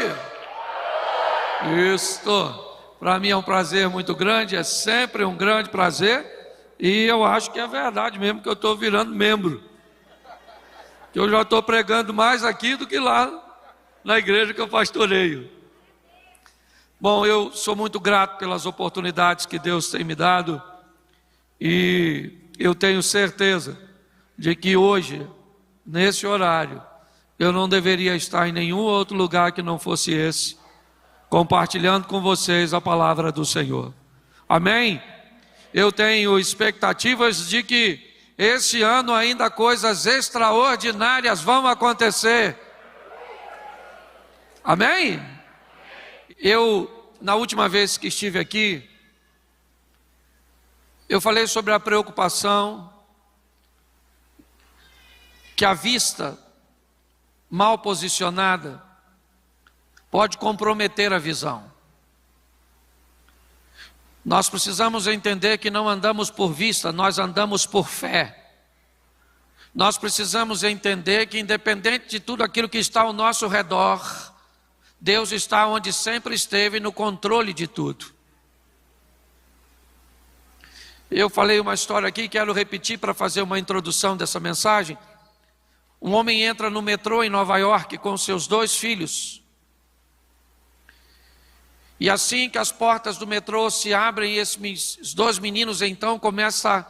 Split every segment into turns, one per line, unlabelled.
noite. Isso. Para mim é um prazer muito grande, é sempre um grande prazer. E eu acho que é verdade mesmo que eu estou virando membro. Que eu já estou pregando mais aqui do que lá na igreja que eu pastoreio. Bom, eu sou muito grato pelas oportunidades que Deus tem me dado. E eu tenho certeza de que hoje, nesse horário, eu não deveria estar em nenhum outro lugar que não fosse esse, compartilhando com vocês a palavra do Senhor. Amém? Eu tenho expectativas de que esse ano ainda coisas extraordinárias vão acontecer. Amém? Eu, na última vez que estive aqui, eu falei sobre a preocupação que a vista mal posicionada pode comprometer a visão. Nós precisamos entender que não andamos por vista, nós andamos por fé. Nós precisamos entender que, independente de tudo aquilo que está ao nosso redor, Deus está onde sempre esteve, no controle de tudo. Eu falei uma história aqui, quero repetir para fazer uma introdução dessa mensagem. Um homem entra no metrô em Nova York com seus 2 filhos. E assim que as portas do metrô se abrem, esses 2 meninos então começam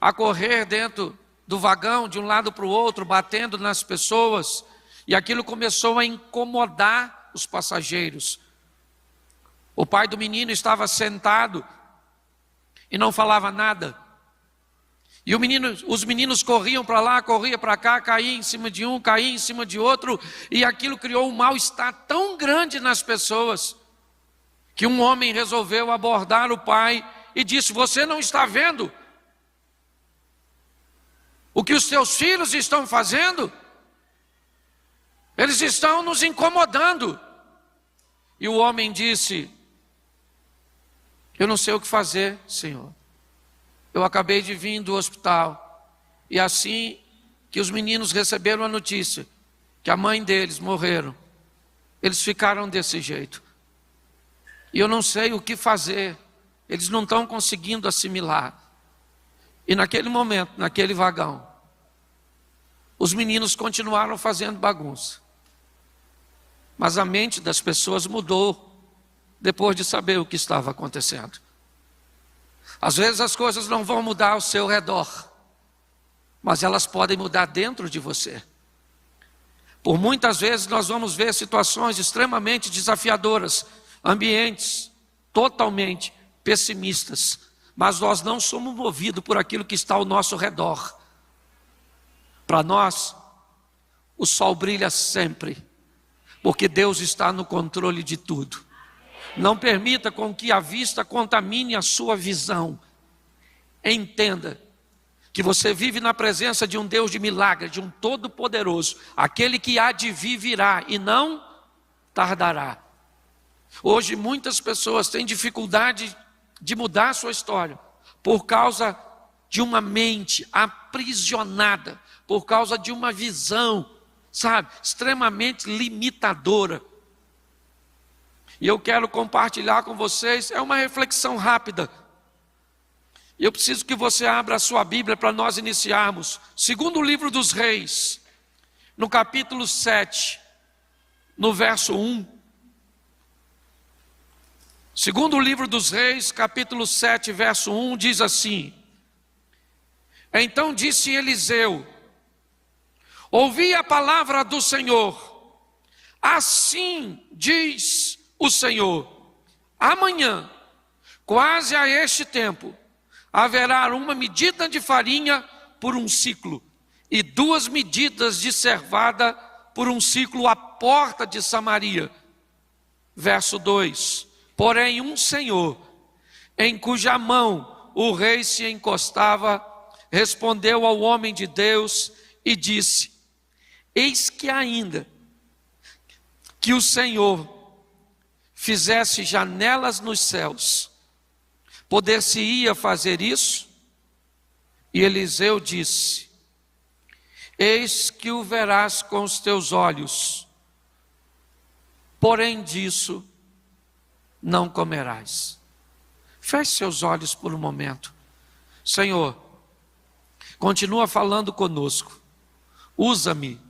a correr dentro do vagão, de um lado para o outro, batendo nas pessoas. E aquilo começou a incomodar os passageiros. O pai do menino estava sentado e não falava nada. E os meninos corriam para lá, corriam para cá, caíam em cima de um, caíam em cima de outro. E aquilo criou um mal-estar tão grande nas pessoas, que um homem resolveu abordar o pai e disse: você não está vendo o que os seus filhos estão fazendo? Eles estão nos incomodando. E o homem disse: eu não sei o que fazer, Senhor. Eu acabei de vir do hospital. E assim que os meninos receberam a notícia que a mãe deles morreram, eles ficaram desse jeito. E eu não sei o que fazer. Eles não estão conseguindo assimilar. E naquele momento, naquele vagão, os meninos continuaram fazendo bagunça. Mas a mente das pessoas mudou depois de saber o que estava acontecendo. Às vezes as coisas não vão mudar ao seu redor, mas elas podem mudar dentro de você. Por muitas vezes nós vamos ver situações extremamente desafiadoras, ambientes totalmente pessimistas, mas nós não somos movidos por aquilo que está ao nosso redor. Para nós, o sol brilha sempre, porque Deus está no controle de tudo. Não permita com que a vista contamine a sua visão. Entenda que você vive na presença de um Deus de milagre, de um Todo-Poderoso. Aquele que há de vir virá e não tardará. Hoje muitas pessoas têm dificuldade de mudar a sua história por causa de uma mente aprisionada, por causa de uma visão, extremamente limitadora. E eu quero compartilhar com vocês, é uma reflexão rápida. Eu preciso que você abra a sua Bíblia para nós iniciarmos. Segundo livro dos Reis, no capítulo 7, no verso 1. Segundo livro dos Reis, capítulo 7, verso 1, diz assim: então disse Eliseu: ouvi a palavra do Senhor, assim diz o Senhor, amanhã, quase a este tempo, haverá uma medida de farinha por um ciclo, e 2 medidas de cevada por um ciclo à porta de Samaria. Verso 2, porém um senhor, em cuja mão o rei se encostava, respondeu ao homem de Deus e disse: eis que ainda que o Senhor fizesse janelas nos céus, poder-se-ia fazer isso? E Eliseu disse: eis que o verás com os teus olhos, porém disso não comerás. Feche seus olhos por um momento. Senhor, continua falando conosco. Usa-me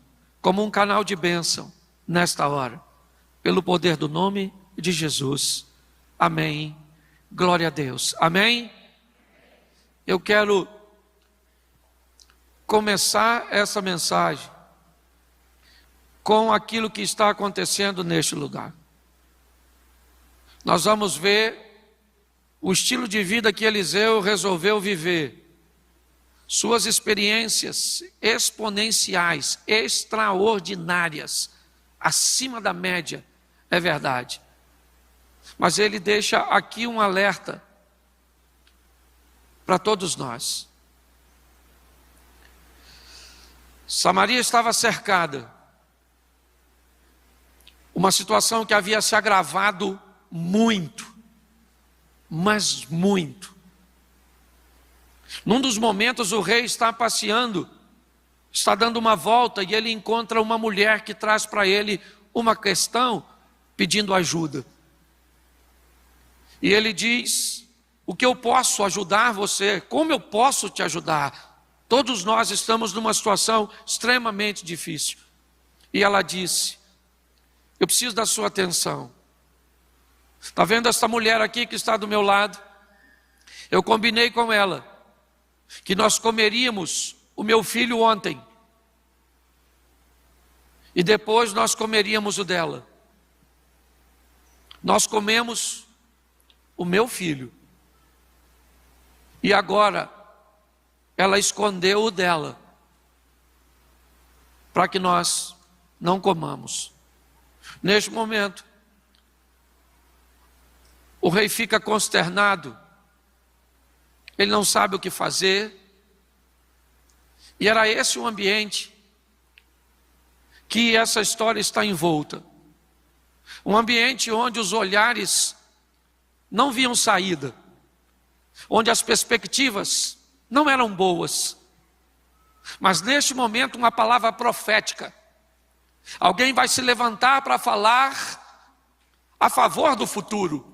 como um canal de bênção nesta hora, pelo poder do nome de Jesus. Amém. Glória a Deus. Amém. Eu quero começar essa mensagem com aquilo que está acontecendo neste lugar. Nós vamos ver o estilo de vida que Eliseu resolveu viver. Suas experiências exponenciais, extraordinárias, acima da média, é verdade. Mas ele deixa aqui um alerta para todos nós. Samaria estava cercada. Uma situação que havia se agravado muito, mas muito. Num dos momentos o rei está passeando, está dando uma volta e ele encontra uma mulher que traz para ele uma questão pedindo ajuda. E ele diz: o que eu posso ajudar você? Como eu posso te ajudar? Todos nós estamos numa situação extremamente difícil. E ela disse: eu preciso da sua atenção. Está vendo essa mulher aqui que está do meu lado? Eu combinei com ela que nós comeríamos o meu filho ontem. E depois nós comeríamos o dela. Nós comemos o meu filho. E agora ela escondeu o dela, para que nós não comamos. Neste momento, o rei fica consternado. Ele não sabe o que fazer. E era esse o ambiente que essa história está envolta. Um ambiente onde os olhares não viam saída, onde as perspectivas não eram boas. Mas neste momento uma palavra profética. Alguém vai se levantar para falar a favor do futuro.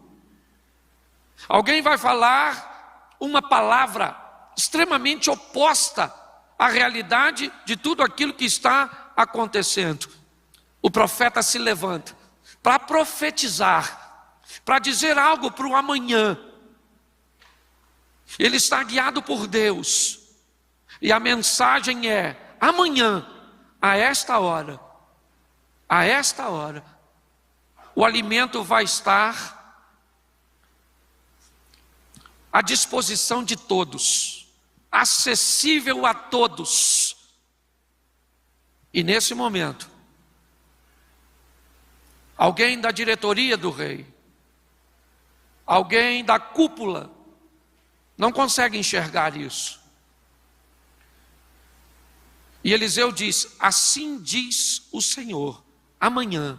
Alguém vai falar uma palavra extremamente oposta à realidade de tudo aquilo que está acontecendo. O profeta se levanta para profetizar, para dizer algo para o amanhã. Ele está guiado por Deus. E a mensagem é: amanhã, a esta hora, o alimento vai estar à disposição de todos, acessível a todos. E nesse momento, alguém da diretoria do rei, alguém da cúpula, não consegue enxergar isso. E Eliseu diz: assim diz o Senhor, amanhã,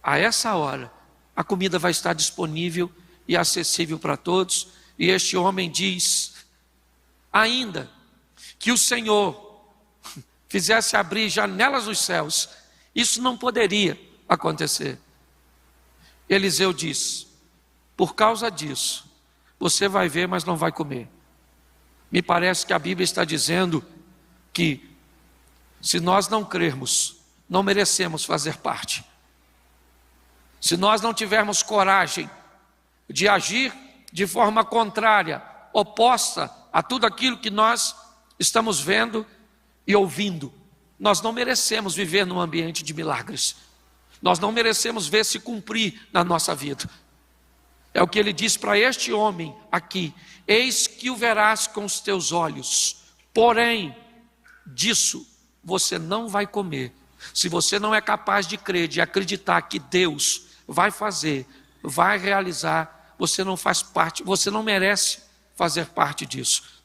a essa hora, a comida vai estar disponível e acessível para todos. E este homem diz: ainda que o Senhor fizesse abrir janelas dos céus, isso não poderia acontecer. Eliseu diz: por causa disso, você vai ver, mas não vai comer. Me parece que a Bíblia está dizendo que, se nós não crermos, não merecemos fazer parte. Se nós não tivermos coragem de agir de forma contrária, oposta a tudo aquilo que nós estamos vendo e ouvindo, nós não merecemos viver num ambiente de milagres. Nós não merecemos ver se cumprir na nossa vida. É o que ele diz para este homem aqui: eis que o verás com os teus olhos, porém disso você não vai comer. Se você não é capaz de crer, de acreditar que Deus vai fazer, vai realizar, você não faz parte, você não merece fazer parte disso.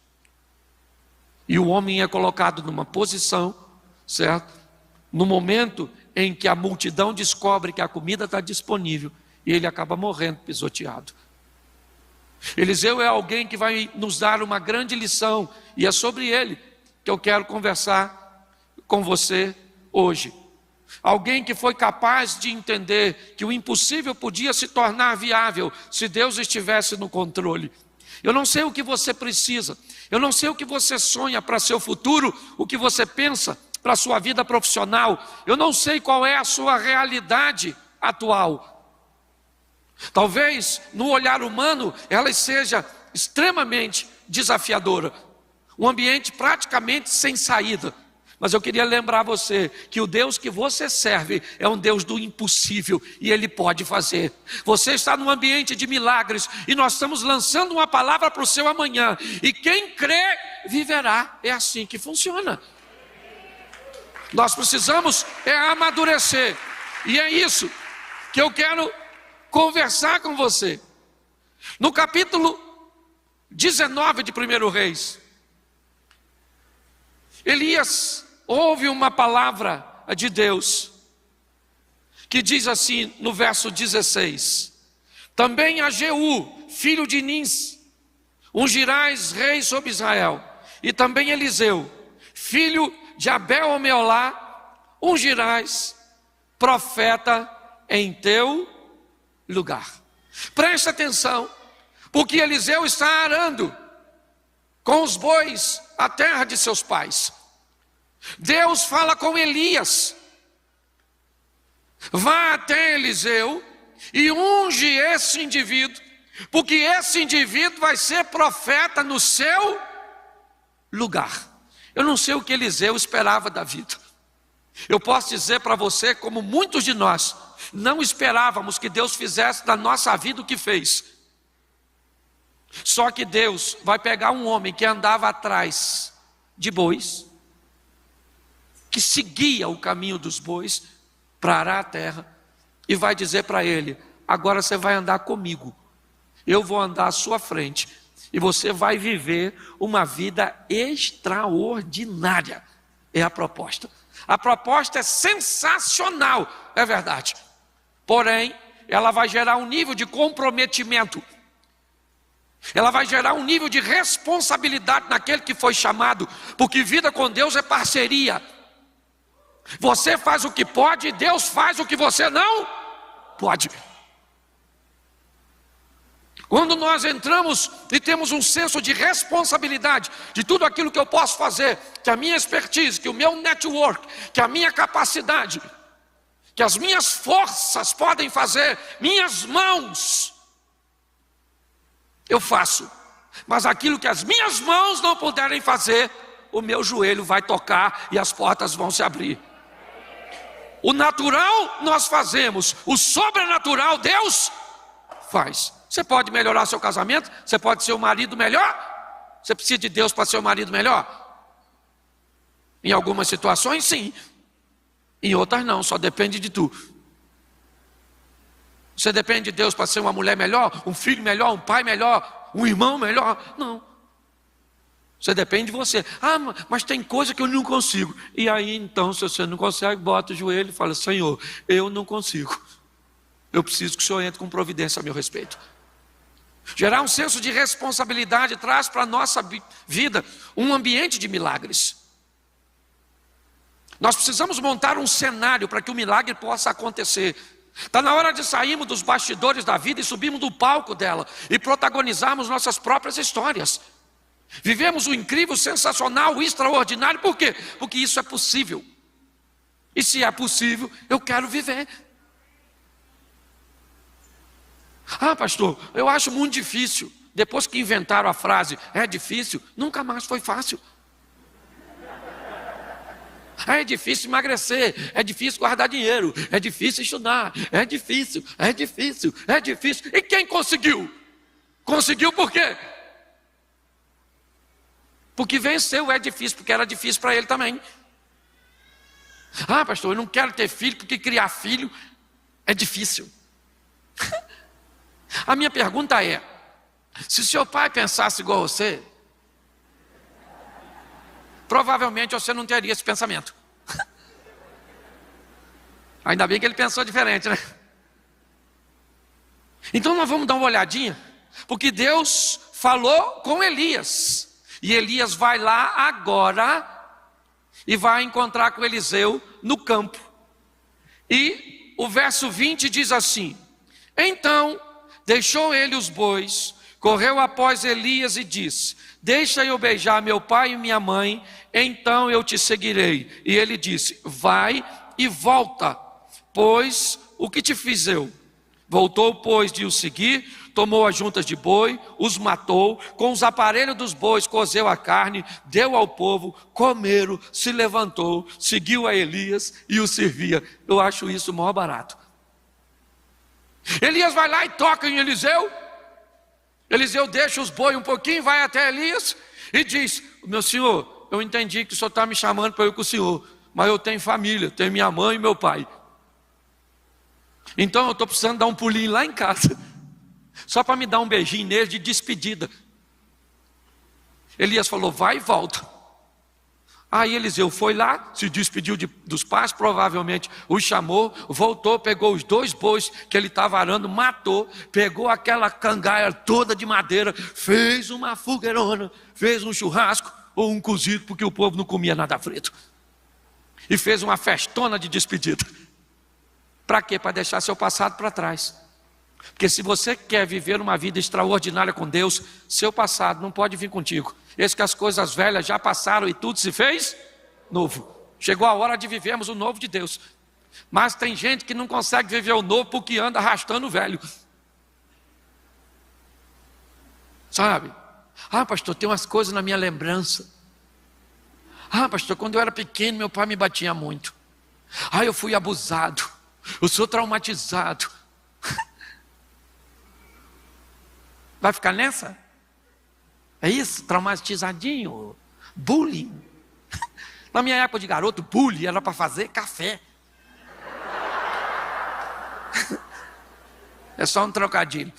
E o homem é colocado numa posição, certo? No momento em que a multidão descobre que a comida está disponível, e ele acaba morrendo pisoteado. Eliseu é alguém que vai nos dar uma grande lição, e é sobre ele que eu quero conversar com você hoje. Alguém que foi capaz de entender que o impossível podia se tornar viável se Deus estivesse no controle. Eu não sei o que você precisa, eu não sei o que você sonha para seu futuro, o que você pensa para a sua vida profissional, eu não sei qual é a sua realidade atual. Talvez no olhar humano ela seja extremamente desafiadora, um ambiente praticamente sem saída. Mas eu queria lembrar você que o Deus que você serve é um Deus do impossível e Ele pode fazer. Você está num ambiente de milagres e nós estamos lançando uma palavra para o seu amanhã. E quem crê, viverá. É assim que funciona. Nós precisamos amadurecer. E é isso que eu quero conversar com você. No capítulo 19 de 1 Reis, Elias ouve uma palavra de Deus, que diz assim no verso 16: também a Jeú, filho de Nins, ungirás rei sobre Israel, e também Eliseu, filho de Abel-Omeolá, ungirás profeta em teu lugar. Preste atenção, porque Eliseu está arando com os bois a terra de seus pais. Deus fala com Elias: vá até Eliseu e unge esse indivíduo, porque esse indivíduo vai ser profeta no seu lugar. Eu não sei o que Eliseu esperava da vida. Eu posso dizer para você, como muitos de nós não esperávamos que Deus fizesse na nossa vida o que fez. Só que Deus vai pegar um homem que andava atrás de bois, que seguia o caminho dos bois para arar a terra, e vai dizer para ele: agora você vai andar comigo, eu vou andar à sua frente, e você vai viver uma vida extraordinária. É a proposta. A proposta é sensacional, é verdade. Porém, ela vai gerar um nível de comprometimento. Ela vai gerar um nível de responsabilidade naquele que foi chamado, porque vida com Deus é parceria. Você faz o que pode e Deus faz o que você não pode. Quando nós entramos e temos um senso de responsabilidade de tudo aquilo que eu posso fazer, que a minha expertise, que o meu network, que a minha capacidade, que as minhas forças podem fazer, minhas mãos, eu faço. Mas aquilo que as minhas mãos não puderem fazer, o meu joelho vai tocar e as portas vão se abrir. O natural nós fazemos, o sobrenatural Deus faz. Você pode melhorar seu casamento, você pode ser um marido melhor. Você precisa de Deus para ser um marido melhor? Em algumas situações sim, em outras não, só depende de tu. Você depende de Deus para ser uma mulher melhor, um filho melhor, um pai melhor, um irmão melhor? Não. Você depende de você. Ah, mas tem coisa que eu não consigo. E aí então, se você não consegue, bota o joelho e fala: Senhor, eu não consigo. Eu preciso que o Senhor entre com providência a meu respeito. Gerar um senso de responsabilidade traz para a nossa vida um ambiente de milagres. Nós precisamos montar um cenário para que o milagre possa acontecer. Está na hora de sairmos dos bastidores da vida e subirmos do palco dela e protagonizarmos nossas próprias histórias. Vivemos o incrível, o sensacional, o extraordinário. Por quê? Porque isso é possível. E se é possível, eu quero viver. Ah, pastor, eu acho muito difícil. Depois que inventaram a frase, é difícil, nunca mais foi fácil. É difícil emagrecer, é difícil guardar dinheiro, é difícil estudar, é difícil, é difícil, é difícil. E quem conseguiu? Conseguiu por quê? Porque venceu. É difícil, porque era difícil para ele também. Ah, pastor, eu não quero ter filho, porque criar filho é difícil. A minha pergunta é: se seu pai pensasse igual a você, provavelmente você não teria esse pensamento. Ainda bem que ele pensou diferente, né? Então nós vamos dar uma olhadinha, porque Deus falou com Elias, e Elias vai lá agora e vai encontrar com Eliseu no campo. E o verso 20 diz assim: então deixou ele os bois, correu após Elias e disse: deixa eu beijar meu pai e minha mãe, então eu te seguirei. E ele disse: vai e volta, pois o que te fiz eu? Voltou, pois, de o seguir, tomou as juntas de boi, os matou, com os aparelhos dos bois cozeu a carne, deu ao povo, comeram, se levantou, seguiu a Elias e o servia. Eu acho isso o maior barato. Elias vai lá e toca em Eliseu. Eliseu deixa os bois um pouquinho, vai até Elias e diz: meu senhor, eu entendi que o senhor está me chamando para eu ir com o senhor, mas eu tenho família, tenho minha mãe e meu pai. Então eu estou precisando dar um pulinho lá em casa, só para me dar um beijinho nele de despedida. Elias falou: vai e volta. Aí Eliseu foi lá, se despediu dos pais, provavelmente os chamou, voltou, pegou os 2 bois que ele estava arando, matou, pegou aquela cangaia toda de madeira, fez uma fogueirona, fez um churrasco ou um cozido, porque o povo não comia nada frito, e fez uma festona de despedida. Para quê? Para deixar seu passado para trás. Porque se você quer viver uma vida extraordinária com Deus, seu passado não pode vir contigo. Eis que as coisas velhas já passaram e tudo se fez novo. Chegou a hora de vivermos o novo de Deus. Mas tem gente que não consegue viver o novo porque anda arrastando o velho. Sabe? Ah, pastor, tem umas coisas na minha lembrança. Ah, pastor, quando eu era pequeno, meu pai me batia muito. Ah, eu fui abusado. Eu sou traumatizado. Vai ficar nessa? É isso? Traumatizadinho? Bullying? Na minha época de garoto, bullying era para fazer café. É só um trocadilho.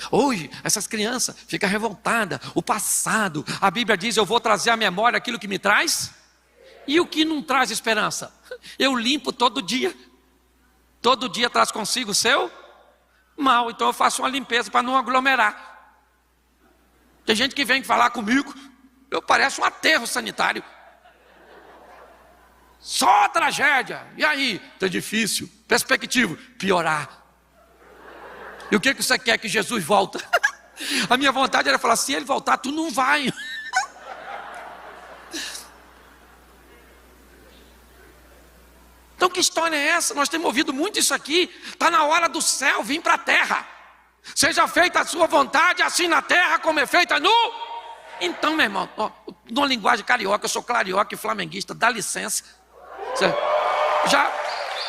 Hoje, essas crianças ficam revoltadas. O passado, a Bíblia diz: eu vou trazer à memória aquilo que me traz. E o que não traz esperança? Eu limpo todo dia. Todo dia traz consigo o seu mal. Então eu faço uma limpeza para não aglomerar. Tem gente que vem falar comigo, eu pareço um aterro sanitário. Só tragédia. E aí? Tá difícil. Perspectiva: piorar. E o que você quer? Que Jesus volta? A minha vontade era falar: se ele voltar, tu não vai. Então que história é essa? Nós temos ouvido muito isso aqui. Está na hora do céu vir para a terra. Seja feita a sua vontade, assim na terra como é feita no... Então, meu irmão, ó, numa linguagem carioca, eu sou carioca e flamenguista, dá licença.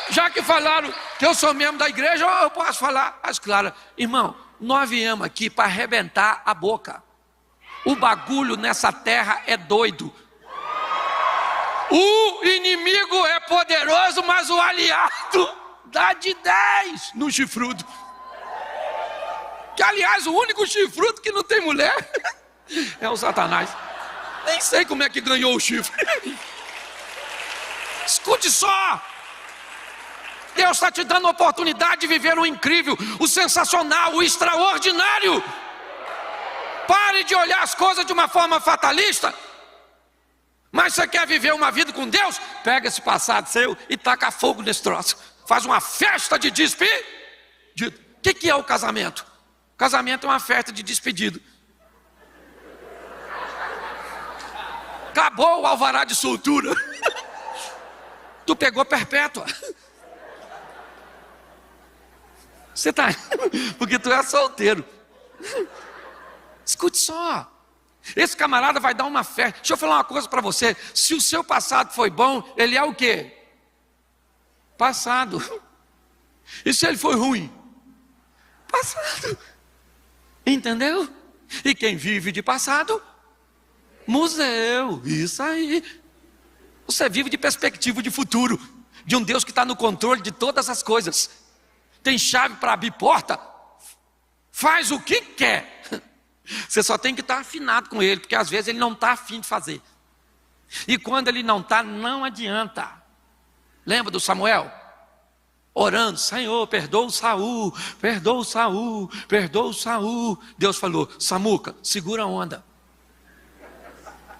Já que falaram que eu sou membro da igreja, eu posso falar as claras. Irmão, nós viemos aqui para arrebentar a boca. O bagulho nessa terra é doido. O inimigo é poderoso, mas o aliado dá de 10 no chifrudo. Que, aliás, o único chifrudo que não tem mulher é o Satanás. Nem sei como é que ganhou o chifre. Escute só. Deus está te dando a oportunidade de viver o incrível, o sensacional, o extraordinário. Pare de olhar as coisas de uma forma fatalista. Mas você quer viver uma vida com Deus? Pega esse passado seu e taca fogo nesse troço. Faz uma festa de despedida. O que é o casamento? O casamento é uma festa de despedida. Acabou o alvará de soltura. Tu pegou perpétua. Você está... Porque tu é solteiro. Escute só. Esse camarada vai dar uma festa. Deixa eu falar uma coisa para você. Se o seu passado foi bom, ele é o quê? Passado. E se ele foi ruim? Passado. Entendeu? E quem vive de passado? Museu. Isso aí. Você vive de perspectiva de futuro, de um Deus que está no controle de todas as coisas. Tem chave para abrir porta. Faz o que quer. Você só tem que estar afinado com ele, porque às vezes ele não está afim de fazer. E quando ele não está, não adianta. Lembra do Samuel? Orando: Senhor, perdoa o Saul, perdoa o Saul, perdoa o Saul. Deus falou: Samuca, segura a onda.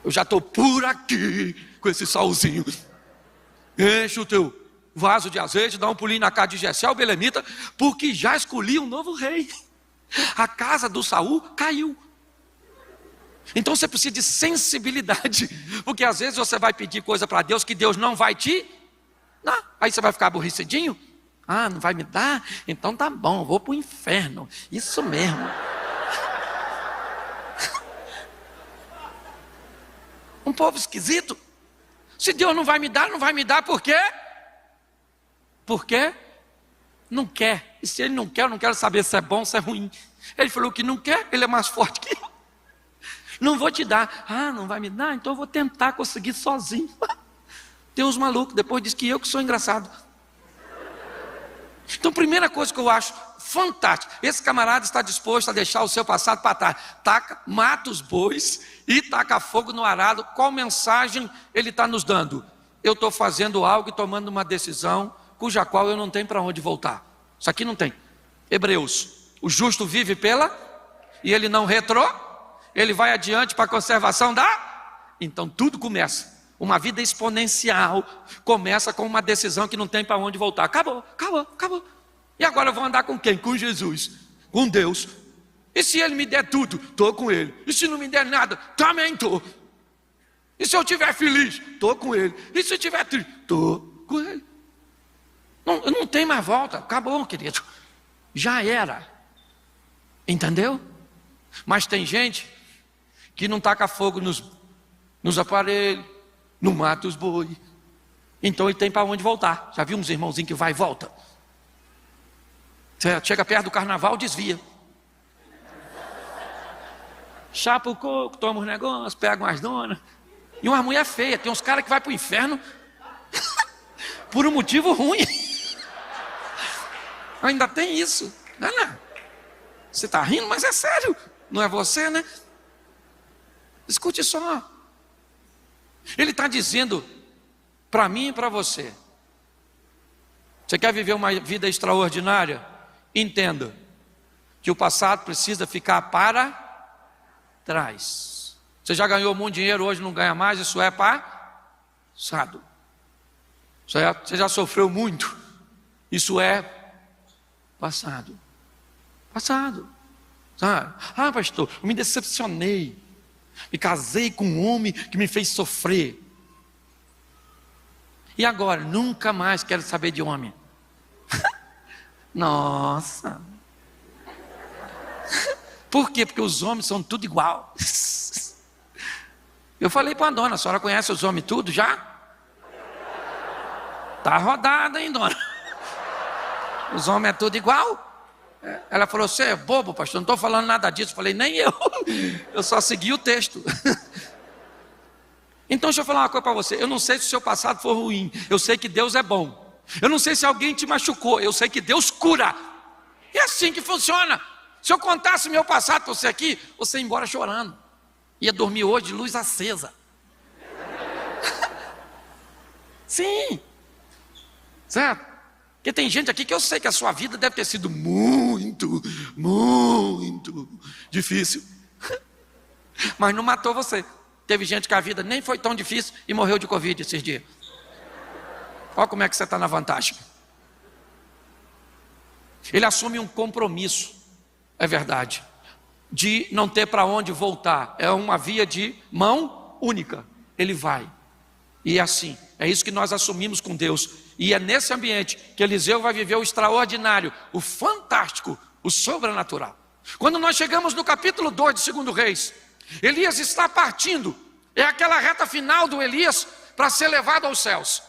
Eu já estou por aqui com esse Saulzinho. Enche o teu vaso de azeite, dá um pulinho na casa de Jessé, o belemita, porque já escolhi um novo rei. A casa do Saul caiu. Então você precisa de sensibilidade, porque às vezes você vai pedir coisa para Deus que Deus não vai te dar. Aí você vai ficar aborrecidinho. Ah, não vai me dar? Então tá bom, vou para o inferno. Isso mesmo. Um povo esquisito. Se Deus não vai me dar por quê? Porque não quer. E se Ele não quer, eu não quero saber se é bom ou se é ruim. Ele falou que não quer, Ele é mais forte que eu. Não vou te dar. Ah, não vai me dar? Então eu vou tentar conseguir sozinho. Tem uns malucos, depois diz que eu que sou engraçado. Então, primeira coisa que eu acho fantástico, esse camarada está disposto a deixar o seu passado para trás. Mata os bois e taca fogo no arado. Qual mensagem ele está nos dando? Eu estou fazendo algo e tomando uma decisão cuja qual eu não tenho para onde voltar. Isso aqui não tem. Hebreus, o justo vive e ele não ele vai adiante para a conservação Então tudo começa. Uma vida exponencial começa com uma decisão que não tem para onde voltar. Acabou. E agora eu vou andar com quem? Com Jesus, com Deus. E se Ele me der tudo, estou com Ele. E se não me der nada, também estou. E se eu estiver feliz, estou com Ele. E se eu estiver triste, estou com Ele. Não tem mais volta. Acabou, querido. Já era. Entendeu? Mas tem gente que não taca fogo nos aparelhos, não mata os boi. Então ele tem para onde voltar. Já viu uns irmãozinhos que vai e volta? Você chega perto do carnaval, desvia. Chapa o coco, toma os negócios, pega umas donas. E uma mulher feia. Tem uns caras que vai para o inferno por um motivo ruim. Ainda tem isso. Não. Você está rindo, mas é sério. Não é você, né? Escute só. Ele está dizendo para mim e para você. Você quer viver uma vida extraordinária? Entenda que o passado precisa ficar para trás. Você já ganhou muito dinheiro, hoje não ganha mais, isso é passado. Você já sofreu muito, isso é passado. Sabe? Ah, pastor, eu me decepcionei. Me casei com um homem que me fez sofrer. E agora? Nunca mais quero saber de homem. Nossa. Por quê? Porque os homens são tudo igual. Eu falei para a dona, a senhora conhece os homens tudo já? Tá rodada, hein, dona? Os homens é tudo igual? Ela falou, você é bobo, pastor, não estou falando nada disso. Eu falei, nem eu só segui o texto. Então deixa eu falar uma coisa para você. Eu não sei se o seu passado for ruim, eu sei que Deus é bom. Eu não sei se alguém te machucou, eu sei que Deus cura. É assim que funciona. Se eu contasse meu passado para você aqui, você ia embora chorando. Ia dormir hoje de luz acesa. Sim. Certo? Porque tem gente aqui que eu sei que a sua vida deve ter sido muito difícil. Mas não matou você. Teve gente que a vida nem foi tão difícil e morreu de Covid esses dias. Olha como é que você está na vantagem. Ele assume um compromisso, é verdade, de não ter para onde voltar. É uma via de mão única. Ele vai. E é assim, é isso que nós assumimos com Deus. E é nesse ambiente que Eliseu vai viver o extraordinário, o fantástico, o sobrenatural. Quando nós chegamos no capítulo 2 de 2 Reis, Elias está partindo. É aquela reta final do Elias para ser levado aos céus.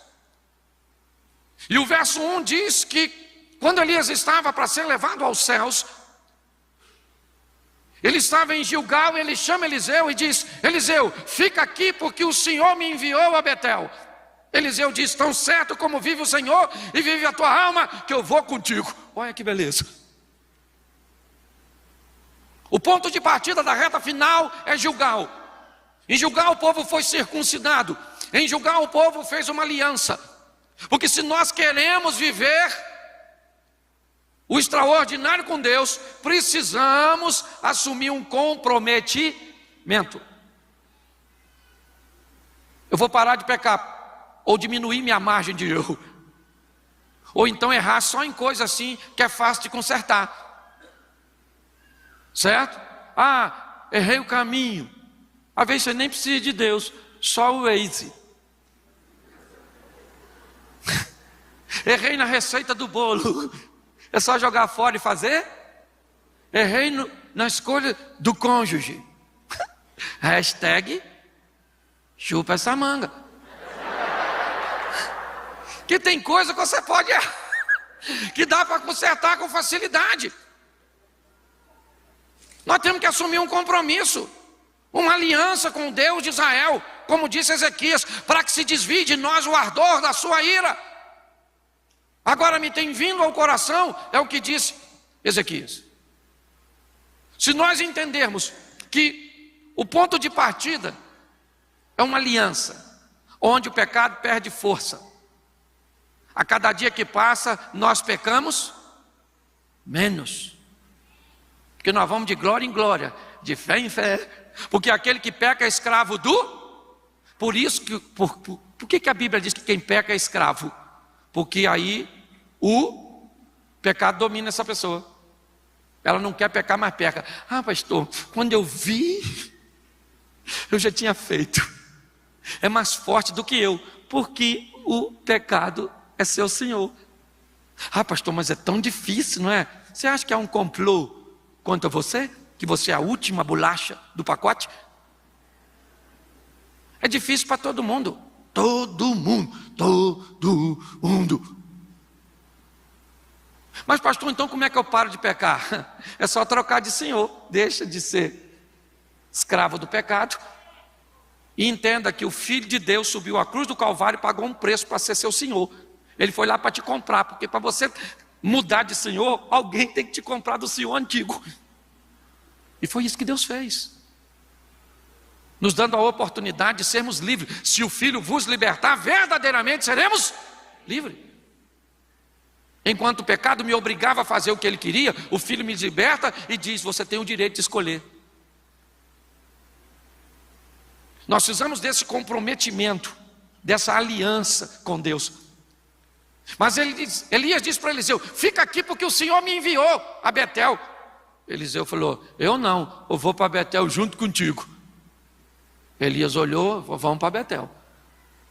E o verso 1 diz que quando Elias estava para ser levado aos céus, ele estava em Gilgal, ele chama Eliseu e diz, Eliseu, fica aqui porque o Senhor me enviou a Betel. Eliseu diz, tão certo como vive o Senhor e vive a tua alma, que eu vou contigo. Olha que beleza. O ponto de partida da reta final é Gilgal. Em Gilgal o povo foi circuncidado. Em Gilgal o povo fez uma aliança. Porque se nós queremos viver o extraordinário com Deus, precisamos assumir um comprometimento. Eu vou parar de pecar ou diminuir minha margem de erro. Ou então errar só em coisa assim que é fácil de consertar. Certo? Ah, errei o caminho. Às vezes você nem precisa de Deus, só o Waze. Errei na receita do bolo. É só jogar fora e fazer? Errei na escolha do cônjuge. Hashtag chupa essa manga. Que tem coisa que você pode errar, que dá para consertar com facilidade. Nós temos que assumir um compromisso, uma aliança com o Deus de Israel, como disse Ezequias, para que se desvie de nós o ardor da sua ira. Agora me tem vindo ao coração, é o que disse Ezequias. Se nós entendermos que o ponto de partida é uma aliança, onde o pecado perde força. A cada dia que passa, nós pecamos menos. Porque nós vamos de glória em glória, de fé em fé. Porque aquele que peca é escravo do... Por isso que... Por que a Bíblia diz que quem peca é escravo? Porque aí o pecado domina essa pessoa. Ela não quer pecar, mas peca. Ah, pastor, quando eu vi, eu já tinha feito. É mais forte do que eu. Porque o pecado é seu senhor. Ah, pastor, mas é tão difícil, não é? Você acha que é um complô contra você? Que você é a última bolacha do pacote? É difícil para todo mundo. Todo mundo. Mas pastor, então como é que eu paro de pecar? É só trocar de senhor. Deixa de ser escravo do pecado. E entenda que o Filho de Deus subiu à cruz do Calvário e pagou um preço para ser seu senhor. Ele foi lá para te comprar, porque para você mudar de senhor, alguém tem que te comprar do senhor antigo. E foi isso que Deus fez, nos dando a oportunidade de sermos livres. Se o Filho vos libertar, verdadeiramente seremos livres. Enquanto o pecado me obrigava a fazer o que ele queria, o Filho me liberta e diz: você tem o direito de escolher. Nós precisamos desse comprometimento, dessa aliança com Deus. Mas Elias disse para Eliseu: fica aqui porque o Senhor me enviou a Betel. Eliseu falou: eu não, eu vou para Betel junto contigo. Elias olhou: vamos para Betel.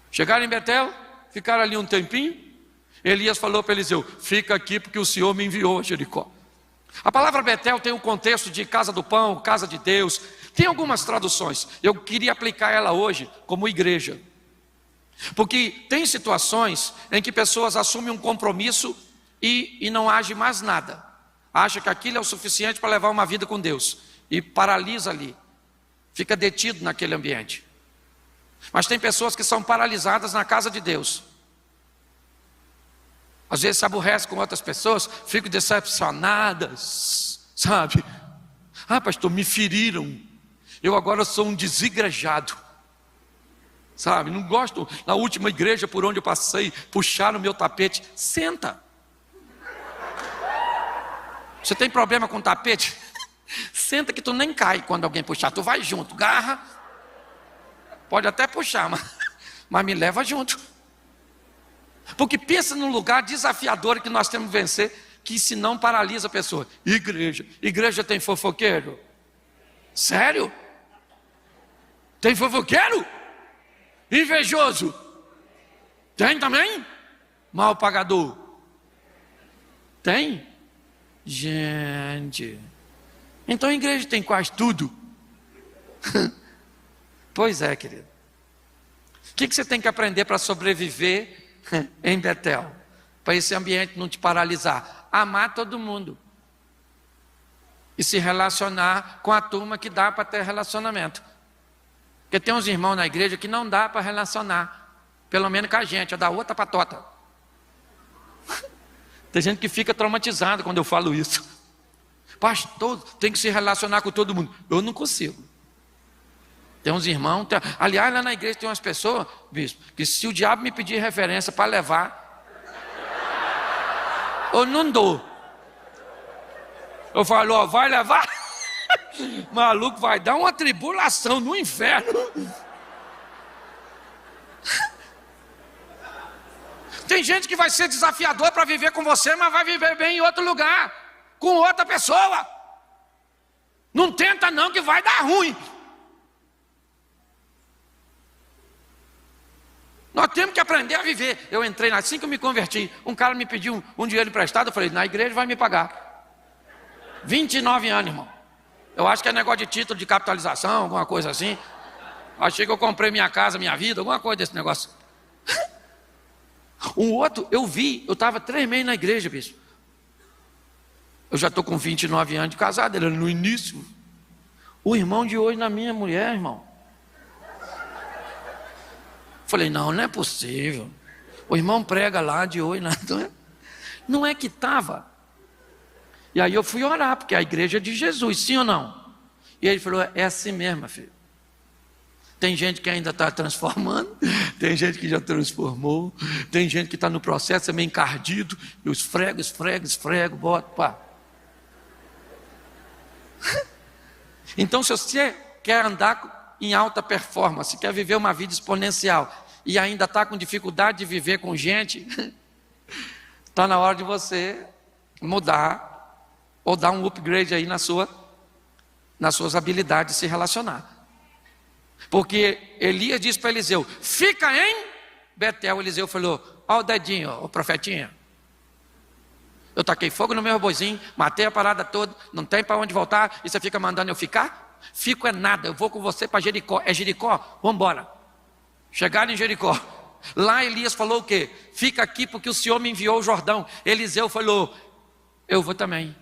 Chegaram em Betel, ficaram ali um tempinho. Elias falou para Eliseu: fica aqui porque o Senhor me enviou a Jericó. A palavra Betel tem o contexto de casa do pão, casa de Deus. Tem algumas traduções, eu queria aplicar ela hoje como igreja. Porque tem situações em que pessoas assumem um compromisso e não agem mais nada. Acha que aquilo é o suficiente para levar uma vida com Deus. E paralisa ali. Fica detido naquele ambiente. Mas tem pessoas que são paralisadas na casa de Deus. Às vezes se aborrece com outras pessoas, ficam decepcionadas, sabe? Ah, pastor, me feriram. Eu agora sou um desigrejado. Sabe, não gosto. Na última igreja por onde eu passei, puxaram o meu tapete. Senta. Você tem problema com tapete? Senta que tu nem cai quando alguém puxar. Tu vai junto, garra. Pode até puxar, mas me leva junto. Porque pensa num lugar desafiador que nós temos que vencer, que senão paralisa a pessoa. Igreja tem fofoqueiro? Sério? Tem fofoqueiro? Invejoso? Tem também? Mal pagador? Tem? Gente, então a igreja tem quase tudo. Pois é, querido. O que você tem que aprender para sobreviver em Betel? Para esse ambiente não te paralisar. Amar todo mundo. E se relacionar com a turma que dá para ter relacionamento. Porque tem uns irmãos na igreja que não dá para relacionar. Pelo menos com a gente, é da outra patota. Tem gente que fica traumatizada quando eu falo isso. Pastor, tem que se relacionar com todo mundo. Eu não consigo. Tem uns irmãos, aliás, lá na igreja tem umas pessoas, bispo, que se o diabo me pedir referência para levar, eu não dou. Eu falo: ó, vai levar? Maluco, vai dar uma tribulação no inferno. Tem gente que vai ser desafiador para viver com você, mas vai viver bem em outro lugar, com outra pessoa. Não tenta não, que vai dar ruim. Nós temos que aprender a viver. Eu entrei, assim que eu me converti, um cara me pediu um dinheiro emprestado, eu falei, na igreja vai me pagar. 29 anos, irmão. Eu acho que é negócio de título de capitalização, alguma coisa assim. Achei que eu comprei minha casa, minha vida, alguma coisa desse negócio. Um outro, eu estava 3 meses na igreja, bicho. Eu já estou com 29 anos de casado, ele era no início. O irmão de hoje na minha mulher, irmão. Falei, não é possível. O irmão prega lá de hoje, não é que estava. E aí eu fui orar, porque a igreja é de Jesus, sim ou não? E ele falou, é assim mesmo, filho. Tem gente que ainda está transformando, tem gente que já transformou, tem gente que está no processo, é meio encardido, eu esfrego, boto, pá. Então, se você quer andar em alta performance, quer viver uma vida exponencial e ainda está com dificuldade de viver com gente, está na hora de você mudar ou dar um upgrade aí nas suas habilidades de se relacionar. Porque Elias disse para Eliseu, fica em Betel. Eliseu falou, ó o dedinho, ó, o profetinha. Eu taquei fogo no meu boizinho, matei a parada toda, não tem para onde voltar, e você fica mandando eu ficar? Fico é nada, eu vou com você para Jericó. É Jericó? Vamos embora. Chegaram em Jericó. Lá Elias falou o quê? Fica aqui porque o Senhor me enviou o Jordão. Eliseu falou, eu vou também.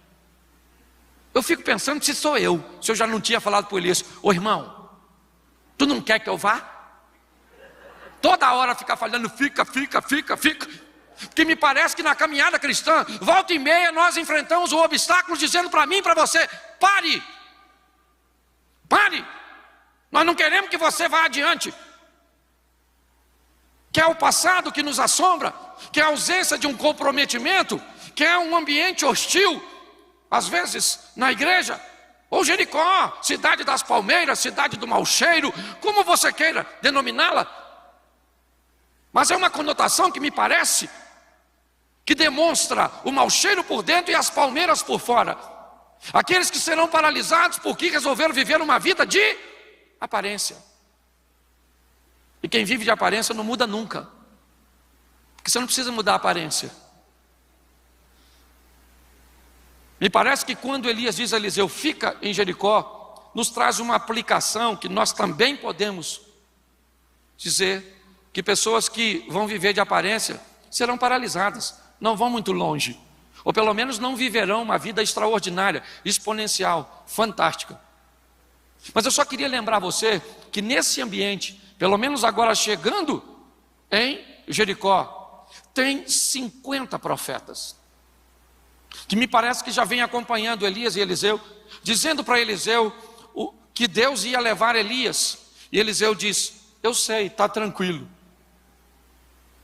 Eu fico pensando se sou eu, se eu já não tinha falado para Elias, ô irmão, tu não quer que eu vá? Toda hora ficar falando, fica. Porque me parece que na caminhada cristã, volta e meia, nós enfrentamos o obstáculo dizendo para mim e para você, pare. Nós não queremos que você vá adiante. Que é o passado que nos assombra, que é a ausência de um comprometimento, que é um ambiente hostil, às vezes na igreja. Ou Jericó, cidade das palmeiras, cidade do mau cheiro, como você queira denominá-la. Mas é uma conotação que me parece que demonstra o mau cheiro por dentro e as palmeiras por fora. Aqueles que serão paralisados porque resolveram viver uma vida de aparência. E quem vive de aparência não muda nunca. Porque você não precisa mudar a aparência. Me parece que quando Elias diz a Eliseu, fica em Jericó, nos traz uma aplicação que nós também podemos dizer que pessoas que vão viver de aparência serão paralisadas, não vão muito longe, ou pelo menos não viverão uma vida extraordinária, exponencial, fantástica. Mas eu só queria lembrar você que nesse ambiente, pelo menos agora chegando em Jericó, tem 50 profetas. Que me parece que já vem acompanhando Elias e Eliseu, dizendo para Eliseu que Deus ia levar Elias. E Eliseu diz, eu sei, está tranquilo.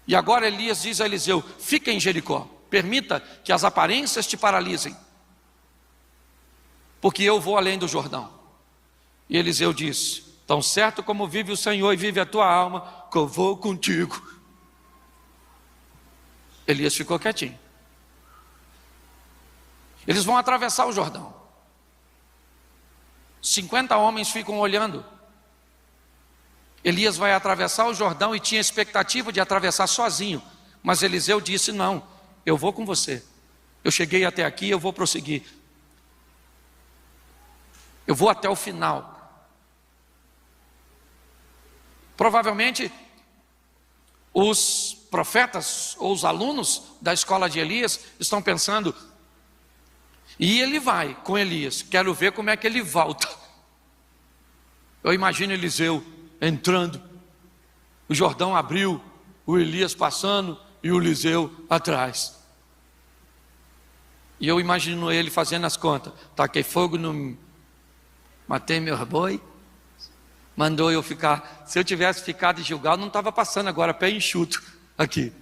E agora Elias diz a Eliseu, fica em Jericó, permita que as aparências te paralisem, porque eu vou além do Jordão. E Eliseu diz, tão certo como vive o Senhor e vive a tua alma, que eu vou contigo. Elias ficou quietinho. Eles vão atravessar o Jordão. 50 homens ficam olhando. Elias vai atravessar o Jordão e tinha expectativa de atravessar sozinho. Mas Eliseu disse, não, eu vou com você. Eu cheguei até aqui, eu vou prosseguir. Eu vou até o final. Provavelmente, os profetas ou os alunos da escola de Elias estão pensando, e ele vai com Elias, quero ver como é que ele volta. Eu imagino Eliseu entrando, o Jordão abriu, o Elias passando e o Eliseu atrás. E eu imagino ele fazendo as contas, taquei fogo no... matei meu boi, mandou eu ficar, se eu tivesse ficado em Gilgal, não estava passando agora, pé enxuto, aqui,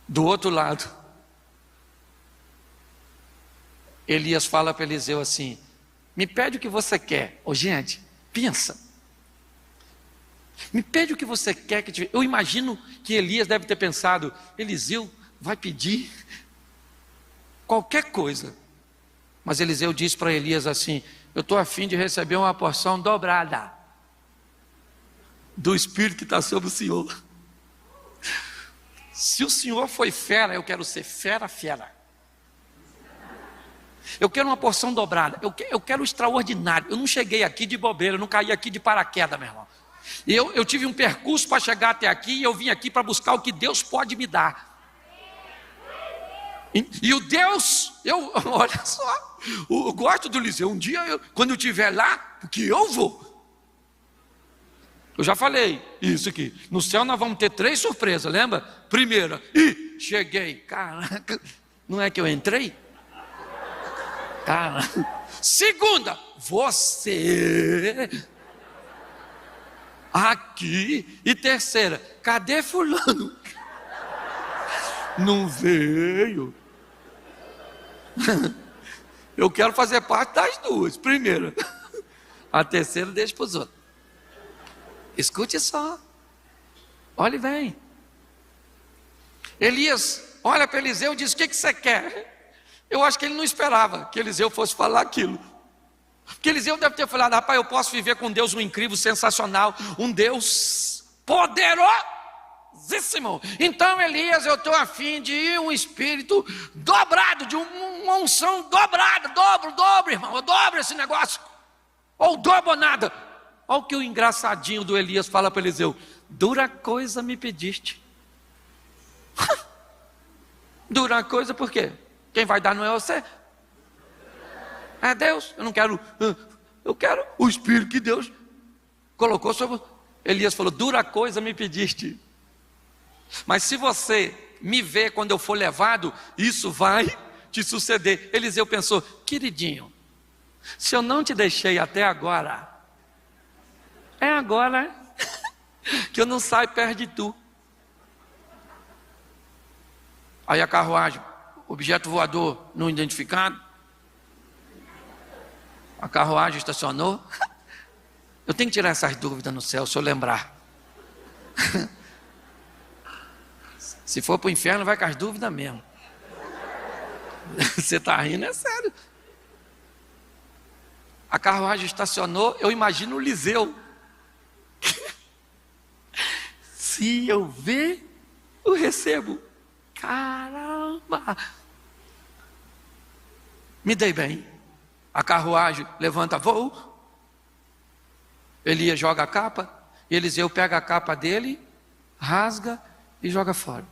do outro lado. Elias fala para Eliseu assim, me pede o que você quer. Ô gente, pensa, Me pede o que você quer que te... Eu imagino que Elias deve ter pensado, Eliseu vai pedir qualquer coisa. Mas Eliseu disse para Elias assim, eu estou a fim de receber uma porção dobrada do Espírito que está sobre o Senhor. Se o Senhor foi fera, eu quero ser fera. Eu quero uma porção dobrada, eu quero o extraordinário. Eu não cheguei aqui de bobeira, eu não caí aqui de paraquedas, meu irmão. Eu tive um percurso para chegar até aqui e eu vim aqui para buscar o que Deus pode me dar. E o Deus, olha só, eu gosto do Eliseu. Um dia, quando eu estiver lá, porque eu vou. Eu já falei isso aqui. No céu nós vamos ter 3 surpresas, lembra? Primeira, cheguei. Caraca, não é que eu entrei? Caraca. Segunda, você aqui. E terceira, cadê fulano? Não veio. Eu quero fazer parte das duas. Primeira, a terceira deixa para os outros. Escute só. Olhe bem. Elias olha para Eliseu e diz, o que você quer? Eu acho que ele não esperava que Eliseu fosse falar aquilo. Porque Eliseu deve ter falado, rapaz, eu posso viver com Deus um incrível, sensacional, um Deus poderosíssimo. Então Elias, eu estou a fim de um espírito dobrado, de uma unção dobrada, dobro, irmão, eu dobro esse negócio. Ou dobro ou nada. Olha o que o engraçadinho do Elias fala para Eliseu, dura coisa me pediste. Dura coisa por quê? Quem vai dar não é você, é Deus. Eu quero o Espírito que Deus colocou sobre. Elias falou, dura coisa me pediste, mas se você me ver quando eu for levado, isso vai te suceder. Eliseu pensou, queridinho, se eu não te deixei até agora, é agora que eu não saio perto de tu. Aí a carruagem, objeto voador não identificado, a carruagem estacionou. Eu tenho que tirar essas dúvidas no céu, se eu lembrar. Se for para o inferno, vai com as dúvidas mesmo. Você está rindo, é sério. A carruagem estacionou, eu imagino o Eliseu. Se eu ver, eu recebo. Caramba! Me dei bem. A carruagem levanta voo. Elias joga a capa. Eliseu pega a capa dele, rasga e joga fora.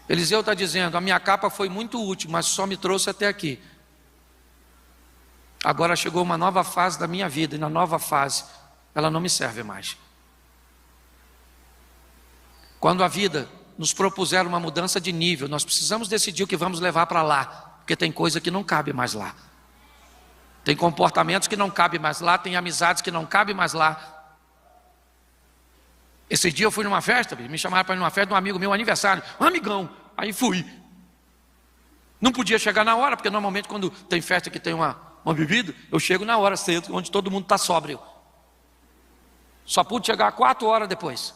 Eliseu está dizendo, a minha capa foi muito útil, mas só me trouxe até aqui. Agora chegou uma nova fase da minha vida, e na nova fase, ela não me serve mais. Quando a vida nos propuser uma mudança de nível, nós precisamos decidir o que vamos levar para lá, porque tem coisa que não cabe mais lá. Tem comportamentos que não cabem mais lá, tem amizades que não cabem mais lá. Esse dia eu fui numa festa, me chamaram para ir numa festa de um amigo meu, aniversário, um amigão, aí fui. Não podia chegar na hora, porque normalmente quando tem festa que tem uma bebida, eu chego na hora cedo, onde todo mundo está sóbrio. Só pude chegar 4 horas depois.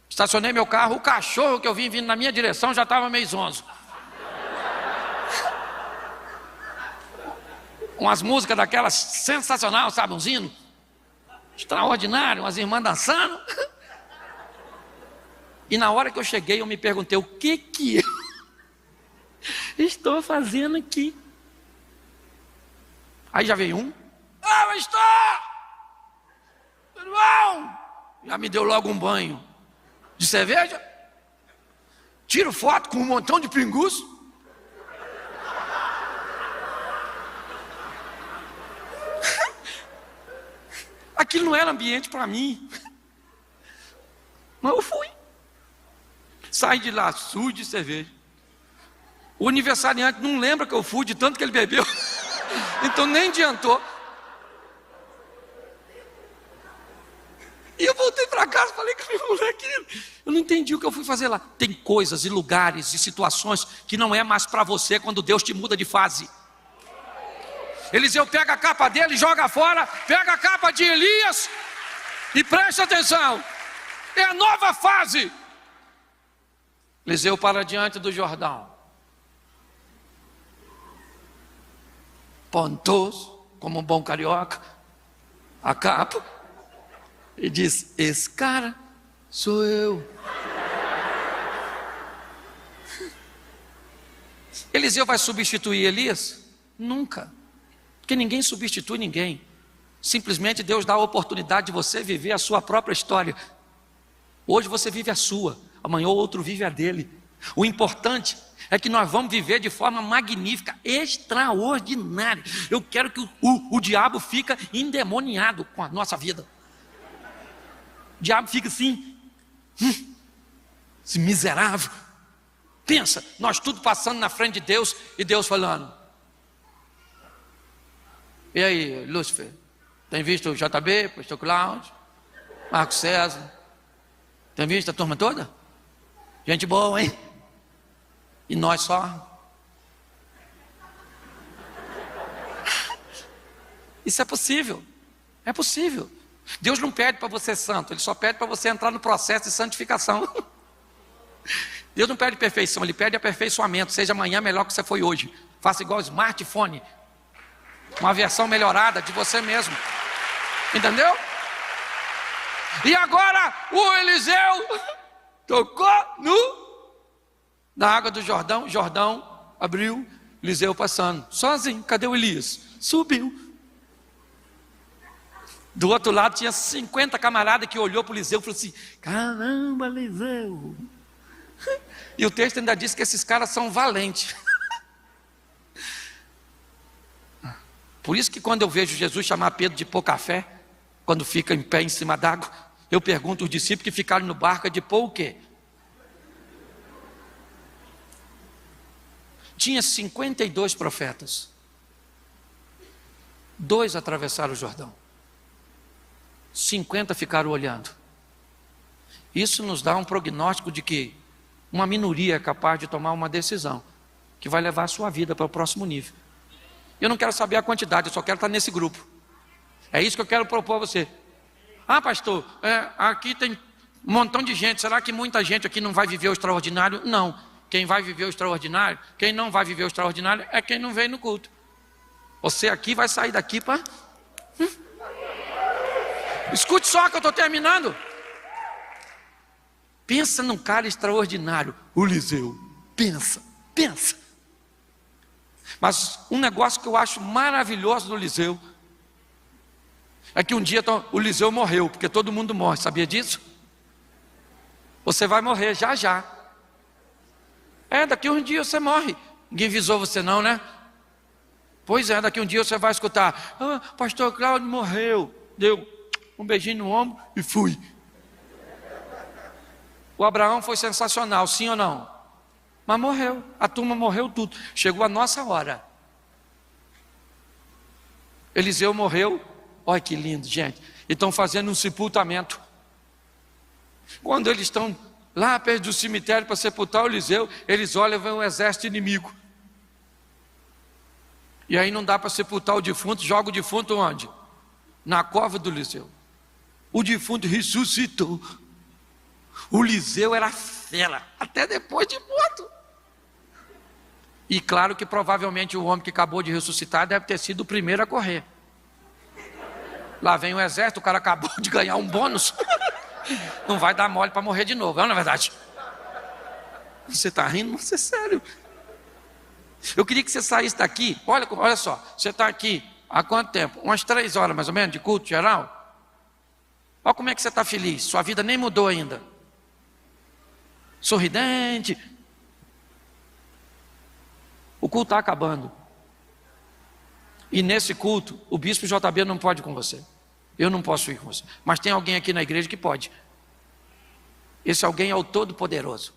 Estacionei meu carro, o cachorro que eu vi vindo na minha direção já estava meio zonzo. Umas músicas daquelas sensacional, sabe, uns hinos extraordinários, umas irmãs dançando. E na hora que eu cheguei, eu me perguntei, o que eu estou fazendo aqui? Aí já veio um, tudo bom? Já me deu logo um banho de cerveja, tiro foto com um montão de pinguço. Aquilo não era ambiente para mim. Mas eu fui. Saí de lá sujo de cerveja. O aniversariante não lembra que eu fui de tanto que ele bebeu. Então nem adiantou. E eu voltei para casa, falei com meu moleque, eu não entendi o que eu fui fazer lá. Tem coisas e lugares e situações que não é mais para você quando Deus te muda de fase. Eliseu pega a capa dele, joga fora, pega a capa de Elias E preste atenção, é a nova fase. Eliseu para diante do Jordão, pontoso, como um bom carioca, a capa, e diz: esse cara sou eu. Eliseu vai substituir Elias? Nunca, porque ninguém substitui ninguém. Simplesmente Deus dá a oportunidade de você viver a sua própria história. Hoje você vive a sua, amanhã o outro vive a dele. O importante é que nós vamos viver de forma magnífica, extraordinária. Eu quero que o diabo fique endemoniado com a nossa vida. O diabo fica assim, esse miserável. Pensa, nós tudo passando na frente de Deus e Deus falando: e aí, Lúcifer, tem visto o JB, pastor Cláudio, Marcos César? Tem visto a turma toda? Gente boa, hein? E nós só. Isso é possível. É possível. Deus não pede para você ser santo, Ele só pede para você entrar no processo de santificação. Deus não pede perfeição, Ele pede aperfeiçoamento. Seja amanhã melhor que você foi hoje. Faça igual o smartphone, uma versão melhorada de você mesmo. Entendeu? E agora o Eliseu tocou na água do Jordão. Jordão abriu, Eliseu passando sozinho. Cadê o Elias? Subiu. Do outro lado tinha 50 camaradas que olhou para o Eliseu e falou assim: caramba, Eliseu. E o texto ainda diz que esses caras são valentes. Por isso que quando eu vejo Jesus chamar Pedro de pôr café, quando fica em pé em cima d'água, eu pergunto aos discípulos que ficaram no barco: de pôr o quê? Tinha 52 profetas. 2 atravessaram o Jordão. 50 ficaram olhando. Isso nos dá um prognóstico de que uma minoria é capaz de tomar uma decisão que vai levar a sua vida para o próximo nível. Eu não quero saber a quantidade, eu só quero estar nesse grupo. É isso que eu quero propor a você. Ah, pastor, aqui tem um montão de gente. Será que muita gente aqui não vai viver o extraordinário? Não. Quem vai viver o extraordinário, quem não vai viver o extraordinário é quem não veio no culto. Você aqui vai sair daqui para... Escute só que eu estou terminando. Pensa num cara extraordinário, o Eliseu. Pensa. Mas um negócio que eu acho maravilhoso do Eliseu é que um dia o Eliseu morreu, porque todo mundo morre, sabia disso? Você vai morrer já. Daqui um dia você morre. Ninguém avisou você não, né? Pois é, daqui um dia você vai escutar: pastor Cláudio morreu. Deu um beijinho no ombro e fui. O Abraão foi sensacional, sim ou não? Mas morreu, a turma morreu tudo. Chegou a nossa hora. Eliseu morreu. Olha que lindo, gente. E estão fazendo um sepultamento. Quando eles estão lá perto do cemitério para sepultar o Eliseu, eles olham e vem um exército inimigo. E aí não dá para sepultar o defunto. Joga o defunto onde? Na cova do Eliseu. O defunto ressuscitou. O Eliseu era fera, até depois de morto. E claro que provavelmente o homem que acabou de ressuscitar deve ter sido o primeiro a correr. Lá vem o exército, o cara acabou de ganhar um bônus. Não vai dar mole para morrer de novo, não é verdade? Você está rindo, mas é sério. Eu queria que você saísse daqui. Olha só, você está aqui há quanto tempo? Umas 3 horas mais ou menos de culto geral. Olha como é que você está feliz. Sua vida nem mudou ainda. Sorridente. O culto está acabando. E nesse culto, o bispo JB não pode ir com você. Eu não posso ir com você. Mas tem alguém aqui na igreja que pode. Esse alguém é o Todo-Poderoso.